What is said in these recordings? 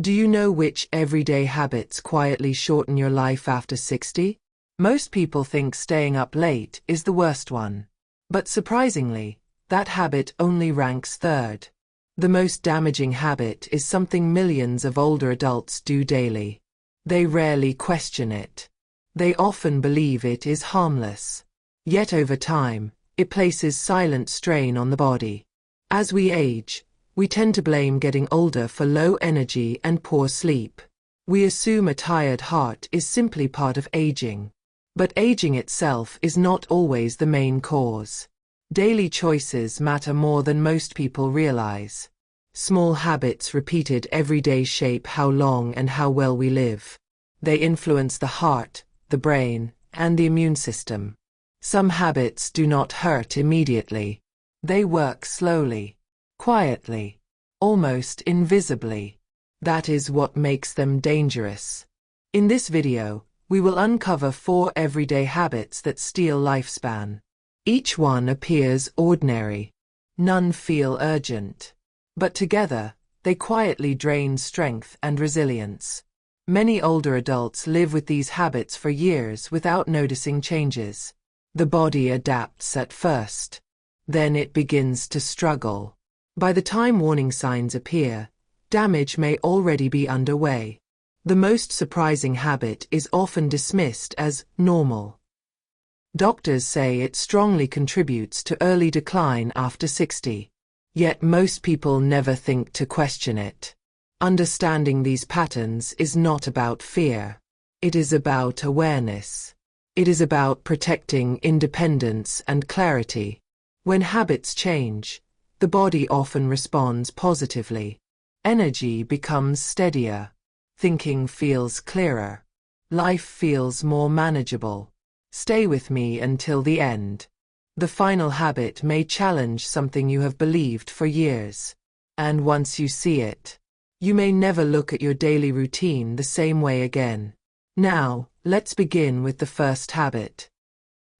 Do you know which everyday habits quietly shorten your life after 60? Most people think staying up late is the worst one. But surprisingly, that habit only ranks third. The most damaging habit is something millions of older adults do daily. They rarely question it. They often believe it is harmless. Yet over time, it places silent strain on the body. As we age, we tend to blame getting older for low energy and poor sleep. We assume a tired heart is simply part of aging. But aging itself is not always the main cause. Daily choices matter more than most people realize. Small habits repeated every day shape how long and how well we live. They influence the heart, the brain, and the immune system. Some habits do not hurt immediately. They work slowly, quietly, almost invisibly. That is what makes them dangerous. In this video, we will uncover 4 everyday habits that steal lifespan. Each one appears ordinary. None feel urgent. But together, they quietly drain strength and resilience. Many older adults live with these habits for years without noticing changes. The body adapts at first. Then it begins to struggle. By the time warning signs appear, damage may already be underway. The most surprising habit is often dismissed as normal. Doctors say it strongly contributes to early decline after 60. Yet most people never think to question it. Understanding these patterns is not about fear. It is about awareness. It is about protecting independence and clarity. When habits change, the body often responds positively. Energy becomes steadier. Thinking feels clearer. Life feels more manageable. Stay with me until the end. The final habit may challenge something you have believed for years. And once you see it, you may never look at your daily routine the same way again. Now, let's begin with the first habit.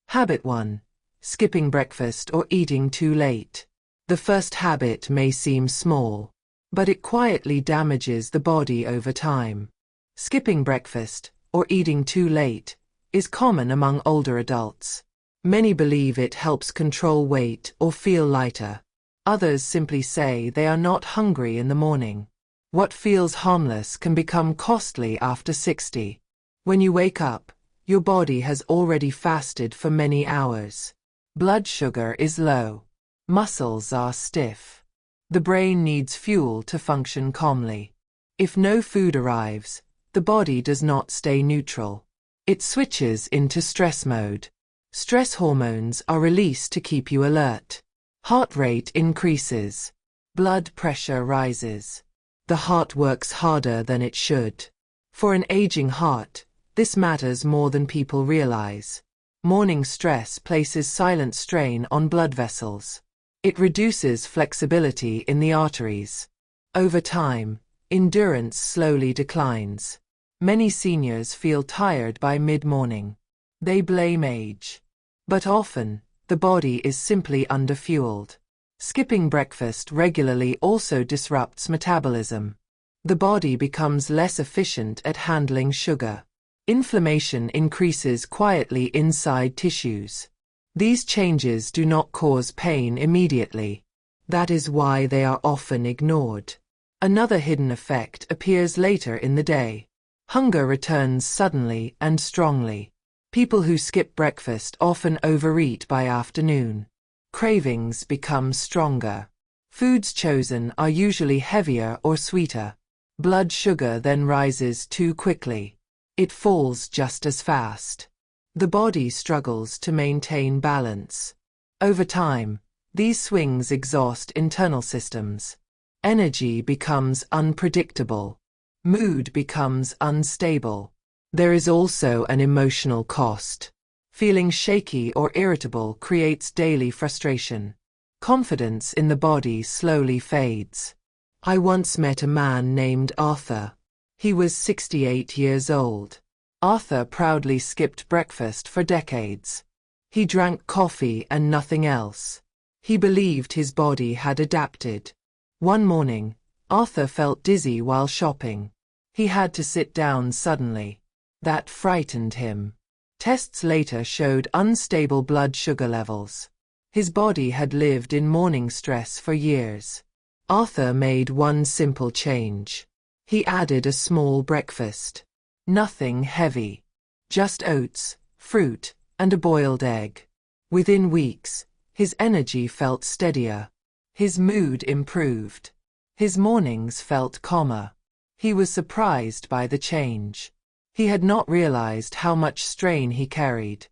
Habit 1. Skipping breakfast or eating too late. The first habit may seem small, but it quietly damages the body over time. Skipping breakfast, or eating too late, is common among older adults. Many believe it helps control weight or feel lighter. Others simply say they are not hungry in the morning. What feels harmless can become costly after 60. When you wake up, your body has already fasted for many hours. Blood sugar is low. Muscles are stiff. The brain needs fuel to function calmly. If no food arrives, the body does not stay neutral. It switches into stress mode. Stress hormones are released to keep you alert. Heart rate increases. Blood pressure rises. The heart works harder than it should. For an aging heart, this matters more than people realize. Morning stress places silent strain on blood vessels. It reduces flexibility in the arteries. Over time, endurance slowly declines. Many seniors feel tired by mid-morning. They blame age. But often, the body is simply underfueled. Skipping breakfast regularly also disrupts metabolism. The body becomes less efficient at handling sugar. Inflammation increases quietly inside tissues. These changes do not cause pain immediately. That is why they are often ignored. Another hidden effect appears later in the day. Hunger returns suddenly and strongly. People who skip breakfast often overeat by afternoon. Cravings become stronger. Foods chosen are usually heavier or sweeter. Blood sugar then rises too quickly. It falls just as fast. The body struggles to maintain balance. Over time, these swings exhaust internal systems. Energy becomes unpredictable. Mood becomes unstable. There is also an emotional cost. Feeling shaky or irritable creates daily frustration. Confidence in the body slowly fades. I once met a man named Arthur. He was 68 years old. Arthur proudly skipped breakfast for decades. He drank coffee and nothing else. He believed his body had adapted. One morning, Arthur felt dizzy while shopping. He had to sit down suddenly. That frightened him. Tests later showed unstable blood sugar levels. His body had lived in morning stress for years. Arthur made one simple change. He added a small breakfast. Nothing heavy. Just oats, fruit, and a boiled egg. Within weeks, his energy felt steadier. His mood improved. His mornings felt calmer. He was surprised by the change. He had not realized how much strain he carried.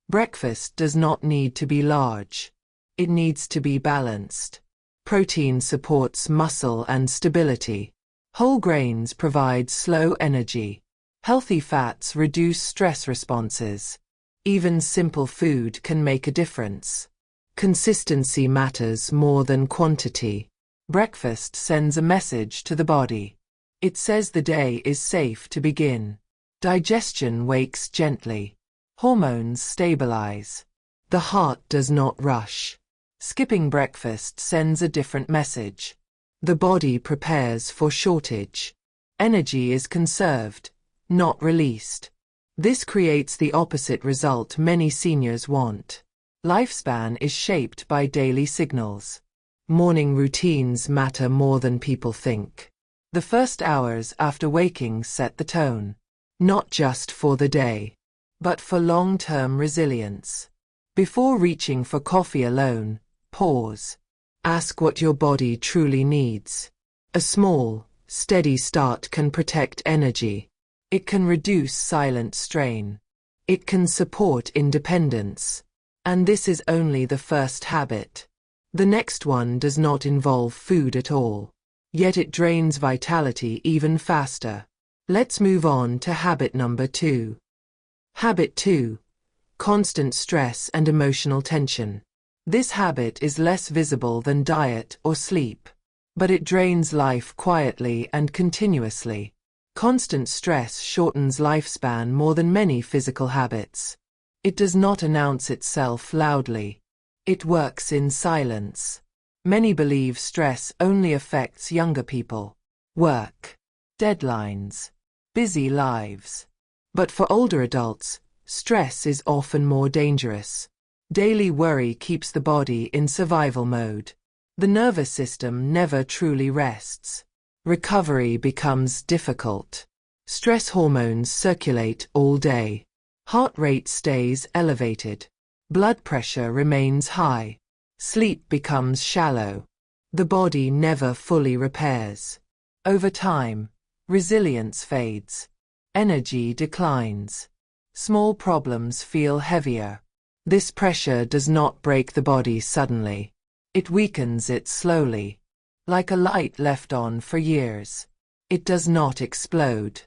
Breakfast does not need to be large. It needs to be balanced. Protein supports muscle and stability. Whole grains provide slow energy. Healthy fats reduce stress responses. Even simple food can make a difference. Consistency matters more than quantity. Breakfast sends a message to the body. It says the day is safe to begin. Digestion wakes gently. Hormones stabilize. The heart does not rush. Skipping breakfast sends a different message. The body prepares for shortage. Energy is conserved, not released. This creates the opposite result many seniors want. Lifespan is shaped by daily signals. Morning routines matter more than people think. The first hours after waking set the tone, not just for the day, but for long-term resilience. Before reaching for coffee alone, pause. Ask what your body truly needs. A small, steady start can protect energy. It can reduce silent strain. It can support independence. And this is only the first habit. The next one does not involve food at all. Yet it drains vitality even faster. Let's move on to habit number 2. Habit 2. Constant stress and emotional tension. This habit is less visible than diet or sleep, but it drains life quietly and continuously. Constant stress shortens lifespan more than many physical habits. It does not announce itself loudly. It works in silence. Many believe stress only affects younger people. Work, deadlines, busy lives. But for older adults, stress is often more dangerous. Daily worry keeps the body in survival mode. The nervous system never truly rests. Recovery becomes difficult. Stress hormones circulate all day. Heart rate stays elevated. Blood pressure remains high. Sleep becomes shallow. The body never fully repairs. Over time, resilience fades. Energy declines. Small problems feel heavier. This pressure does not break the body suddenly. It weakens it slowly. Like a light left on for years. It does not explode.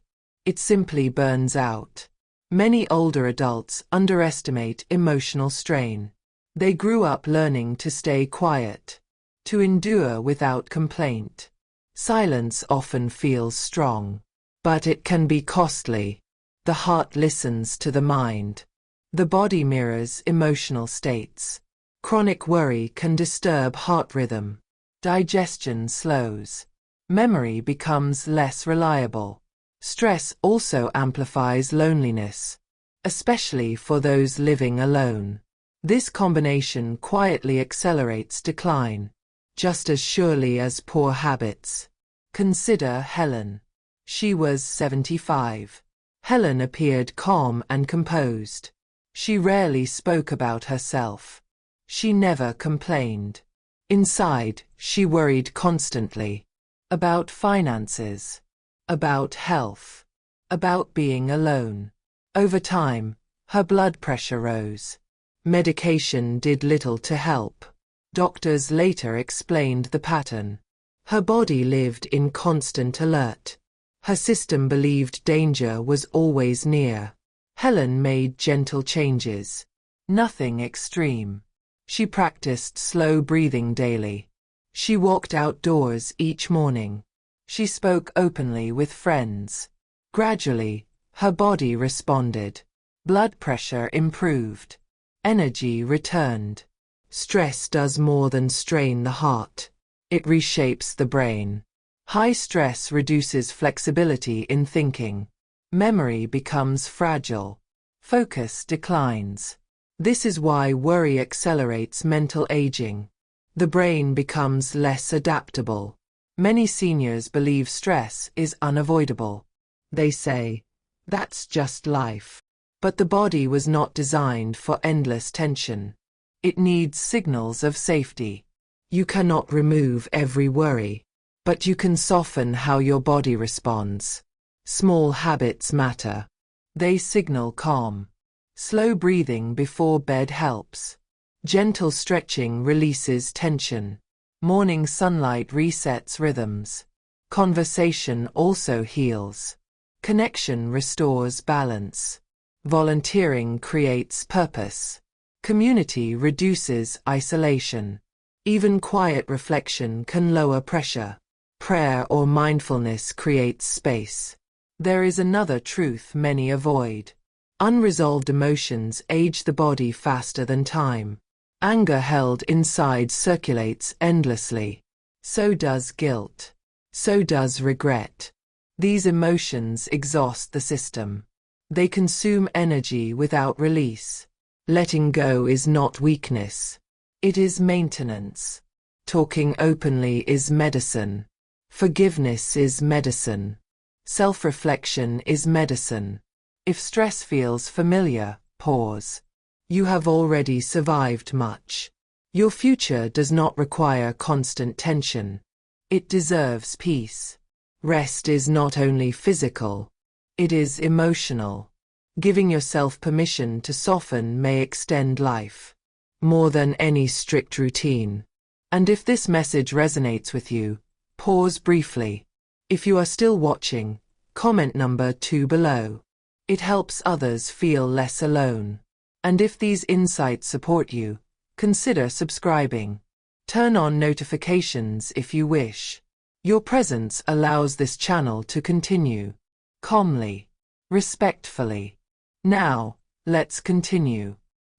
It simply burns out. Many older adults underestimate emotional strain. They grew up learning to stay quiet, to endure without complaint. Silence often feels strong, but it can be costly. The heart listens to the mind. The body mirrors emotional states. Chronic worry can disturb heart rhythm. Digestion slows. Memory becomes less reliable. Stress also amplifies loneliness, especially for those living alone. This combination quietly accelerates decline, just as surely as poor habits. Consider Helen. She was 75. Helen appeared calm and composed. She rarely spoke about herself. She never complained. Inside, she worried constantly. About finances. About health. About being alone. Over time, her blood pressure rose. Medication did little to help. Doctors later explained the pattern. Her body lived in constant alert. Her system believed danger was always near. Helen made gentle changes. Nothing extreme. She practiced slow breathing daily. She walked outdoors each morning. She spoke openly with friends. Gradually, her body responded. Blood pressure improved. Energy returned. Stress does more than strain the heart. It reshapes the brain. High stress reduces flexibility in thinking. Memory becomes fragile. Focus declines. This is why worry accelerates mental aging. The brain becomes less adaptable. Many seniors believe stress is unavoidable. They say, "That's just life." But the body was not designed for endless tension. It needs signals of safety. You cannot remove every worry, but you can soften how your body responds. Small habits matter. They signal calm. Slow breathing before bed helps. Gentle stretching releases tension. Morning sunlight resets rhythms. Conversation also heals. Connection restores balance. Volunteering creates purpose. Community reduces isolation. Even quiet reflection can lower pressure. Prayer or mindfulness creates space. There is another truth many avoid. Unresolved emotions age the body faster than time. Anger held inside circulates endlessly. So does guilt. So does regret. These emotions exhaust the system. They consume energy without release. Letting go is not weakness. It is maintenance. Talking openly is medicine. Forgiveness is medicine. Self-reflection is medicine. If stress feels familiar, pause. You have already survived much. Your future does not require constant tension. It deserves peace. Rest is not only physical, it is emotional. Giving yourself permission to soften may extend life more than any strict routine. And if this message resonates with you, pause briefly. If you are still watching, comment number 2 below. It helps others feel less alone. And if these insights support you, consider subscribing. Turn on notifications if you wish. Your presence allows this channel to continue. Calmly. Respectfully. Now, let's continue.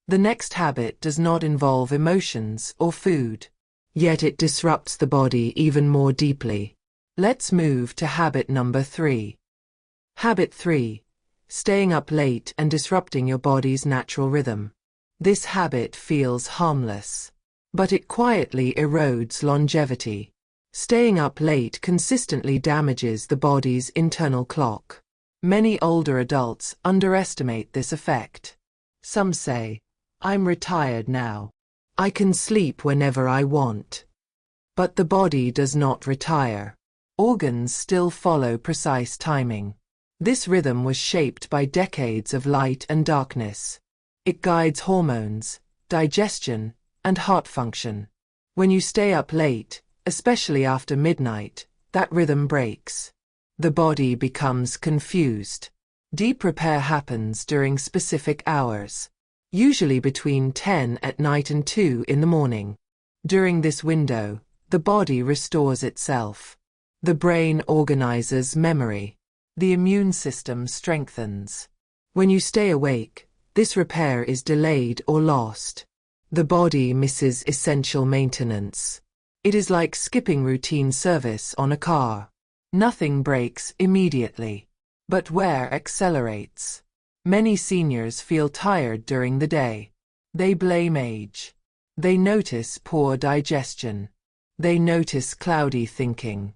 The next habit does not involve emotions or food. Yet it disrupts the body even more deeply. Let's move to habit number 3. Habit 3. Staying up late and disrupting your body's natural rhythm. This habit feels harmless, but it quietly erodes longevity. Staying up late consistently damages the body's internal clock. Many older adults underestimate this effect. Some say, "I'm retired now. I can sleep whenever I want." But the body does not retire. Organs still follow precise timing. This rhythm was shaped by decades of light and darkness. It guides hormones, digestion, and heart function. When you stay up late, especially after midnight, that rhythm breaks. The body becomes confused. Deep repair happens during specific hours, usually between 10 at night and 2 in the morning. During this window, the body restores itself. The brain organizes memory. The immune system strengthens. When you stay awake, this repair is delayed or lost. The body misses essential maintenance. It is like skipping routine service on a car. Nothing breaks immediately, but wear accelerates. Many seniors feel tired during the day. They blame age. They notice poor digestion. They notice cloudy thinking.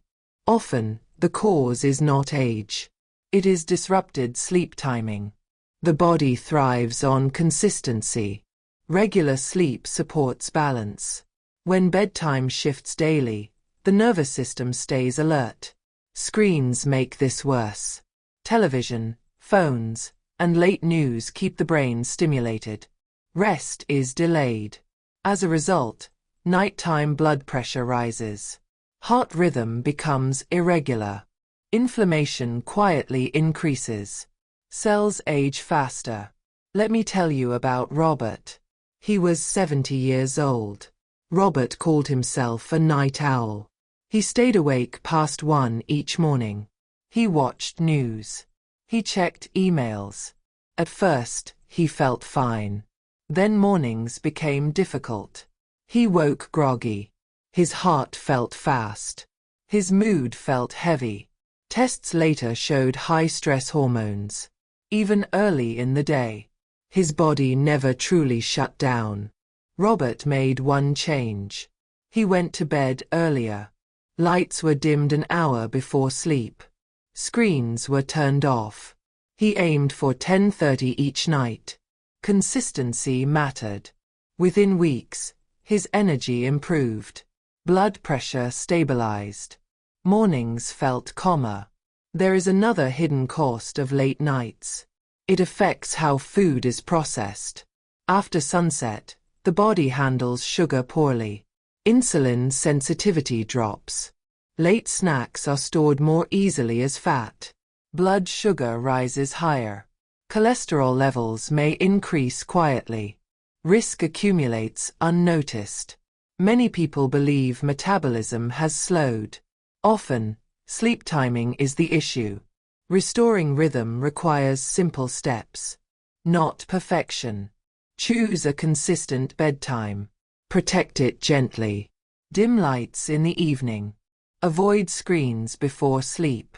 Often, the cause is not age. It is disrupted sleep timing. The body thrives on consistency. Regular sleep supports balance. When bedtime shifts daily, the nervous system stays alert. Screens make this worse. Television, phones, and late news keep the brain stimulated. Rest is delayed. As a result, nighttime blood pressure rises. Heart rhythm becomes irregular. Inflammation quietly increases. Cells age faster. Let me tell you about Robert. He was 70 years old. Robert called himself a night owl. He stayed awake past 1 each morning. He watched news. He checked emails. At first, he felt fine. Then mornings became difficult. He woke groggy. His heart felt fast. His mood felt heavy. Tests later showed high stress hormones. Even early in the day, his body never truly shut down. Robert made one change. He went to bed earlier. Lights were dimmed an hour before sleep. Screens were turned off. He aimed for 10:30 each night. Consistency mattered. Within weeks, his energy improved. Blood pressure stabilized. Mornings felt calmer. There is another hidden cost of late nights. It affects how food is processed. After sunset, the body handles sugar poorly. Insulin sensitivity drops. Late snacks are stored more easily as fat. Blood sugar rises higher. Cholesterol levels may increase quietly. Risk accumulates unnoticed. Many people believe metabolism has slowed. Often, sleep timing is the issue. Restoring rhythm requires simple steps, not perfection. Choose a consistent bedtime. Protect it gently. Dim lights in the evening. Avoid screens before sleep.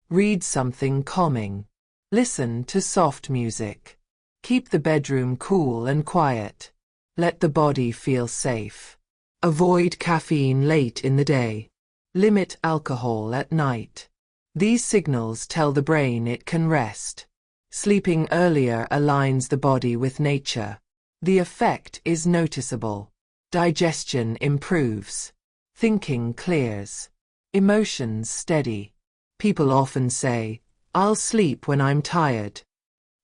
Read something calming. Listen to soft music. Keep the bedroom cool and quiet. Let the body feel safe. Avoid caffeine late in the day. Limit alcohol at night. These signals tell the brain it can rest. Sleeping earlier aligns the body with nature. The effect is noticeable. Digestion improves. Thinking clears. Emotions steady. People often say, "I'll sleep when I'm tired."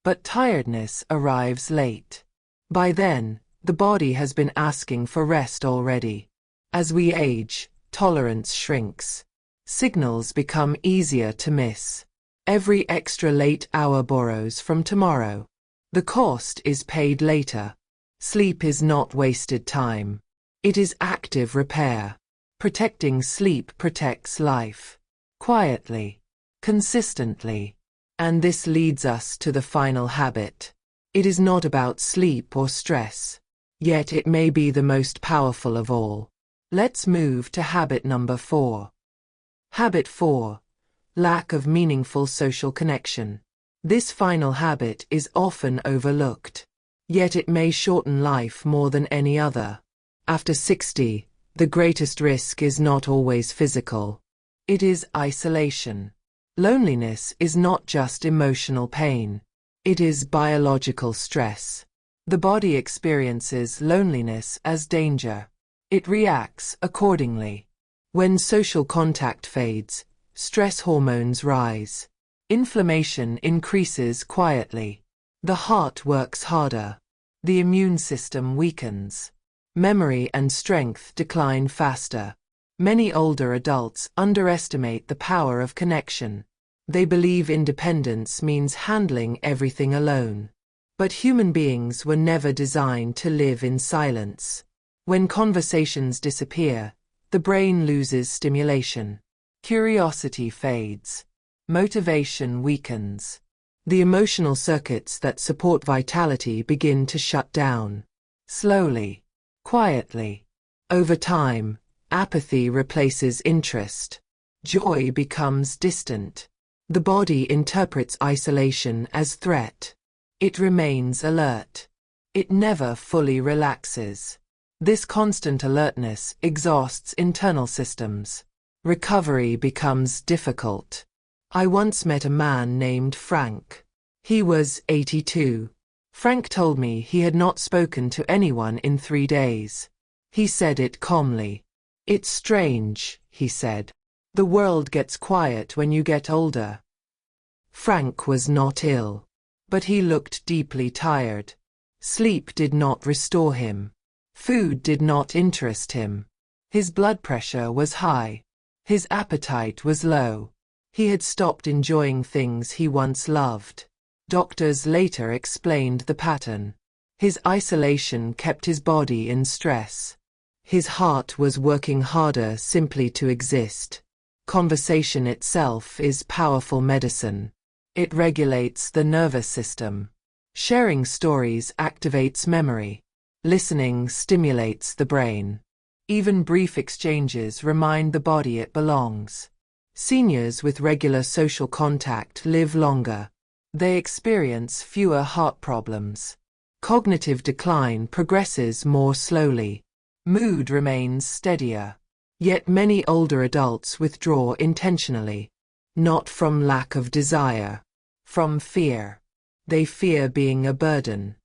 But tiredness arrives late. By then, the body has been asking for rest already. As we age, tolerance shrinks. Signals become easier to miss. Every extra late hour borrows from tomorrow. The cost is paid later. Sleep is not wasted time. It is active repair. Protecting sleep protects life. Quietly. Consistently. And this leads us to the final habit. It is not about sleep or stress. Yet it may be the most powerful of all. Let's move to habit number 4. Habit 4. Lack of meaningful social connection. This final habit is often overlooked. Yet it may shorten life more than any other. After 60, the greatest risk is not always physical. It is isolation. Loneliness is not just emotional pain. It is biological stress. The body experiences loneliness as danger. It reacts accordingly. When social contact fades, stress hormones rise. Inflammation increases quietly. The heart works harder. The immune system weakens. Memory and strength decline faster. Many older adults underestimate the power of connection. They believe independence means handling everything alone. But human beings were never designed to live in silence. When conversations disappear, the brain loses stimulation. Curiosity fades. Motivation weakens. The emotional circuits that support vitality begin to shut down. Slowly. Quietly. Over time, apathy replaces interest. Joy becomes distant. The body interprets isolation as threat. It remains alert. It never fully relaxes. This constant alertness exhausts internal systems. Recovery becomes difficult. I once met a man named Frank. He was 82. Frank told me he had not spoken to anyone in 3 days. He said it calmly. "It's strange," he said. "The world gets quiet when you get older." Frank was not ill, but he looked deeply tired. Sleep did not restore him. Food did not interest him. His blood pressure was high. His appetite was low. He had stopped enjoying things he once loved. Doctors later explained the pattern. His isolation kept his body in stress. His heart was working harder simply to exist. Conversation itself is powerful medicine. It regulates the nervous system. Sharing stories activates memory. Listening stimulates the brain. Even brief exchanges remind the body it belongs. Seniors with regular social contact live longer. They experience fewer heart problems. Cognitive decline progresses more slowly. Mood remains steadier. Yet many older adults withdraw intentionally. Not from lack of desire. From fear. They fear being a burden.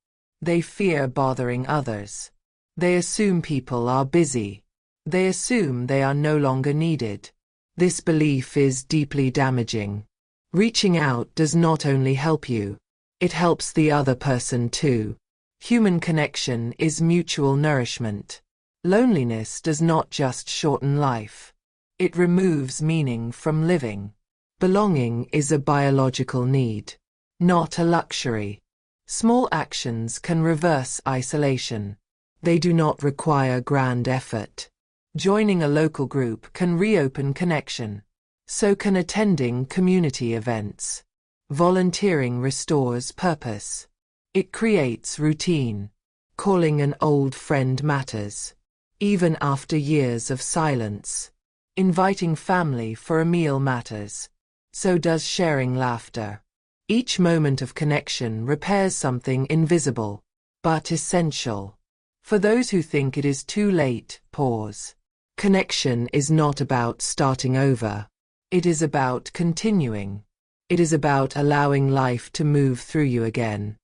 They fear bothering others. They assume people are busy. They assume they are no longer needed. This belief is deeply damaging. Reaching out does not only help you, it helps the other person too. Human connection is mutual nourishment. Loneliness does not just shorten life. It removes meaning from living. Belonging is a biological need, not a luxury. Small actions can reverse isolation. They do not require grand effort. Joining a local group can reopen connection. So can attending community events. Volunteering restores purpose. It creates routine. Calling an old friend matters, even after years of silence. Inviting family for a meal matters. So does sharing laughter. Each moment of connection repairs something invisible, but essential. For those who think it is too late, pause. Connection is not about starting over. It is about continuing. It is about allowing life to move through you again.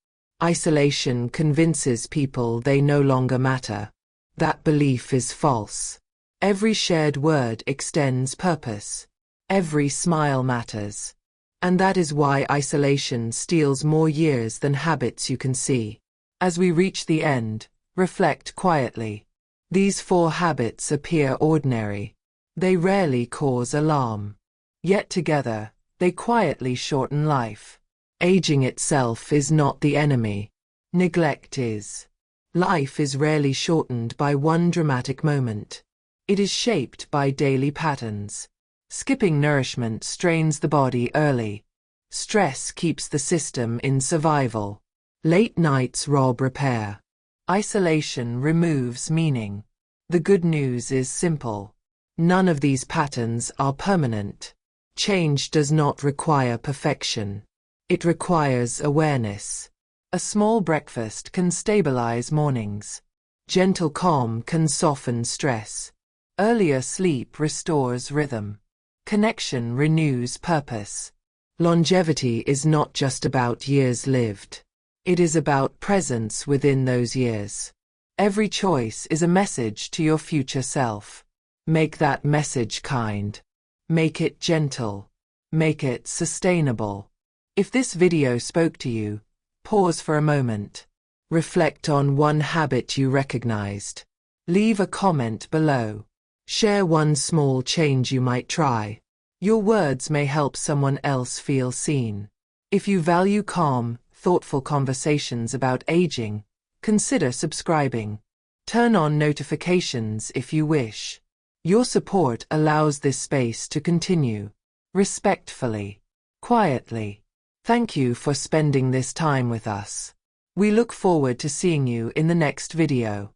Isolation convinces people they no longer matter. That belief is false. Every shared word extends purpose. Every smile matters. And that is why isolation steals more years than habits you can see. As we reach the end, reflect quietly. These 4 habits appear ordinary. They rarely cause alarm. Yet together, they quietly shorten life. Aging itself is not the enemy. Neglect is. Life is rarely shortened by one dramatic moment. It is shaped by daily patterns. Skipping nourishment strains the body early. Stress keeps the system in survival. Late nights rob repair. Isolation removes meaning. The good news is simple. None of these patterns are permanent. Change does not require perfection. It requires awareness. A small breakfast can stabilize mornings. Gentle calm can soften stress. Earlier sleep restores rhythm. Connection renews purpose. Longevity is not just about years lived. It is about presence within those years. Every choice is a message to your future self. Make that message kind. Make it gentle. Make it sustainable. If this video spoke to you, pause for a moment. Reflect on one habit you recognized. Leave a comment below. Share one small change you might try. Your words may help someone else feel seen. If you value calm, thoughtful conversations about aging, consider subscribing. Turn on notifications if you wish. Your support allows this space to continue. Respectfully. Quietly. Thank you for spending this time with us. We look forward to seeing you in the next video.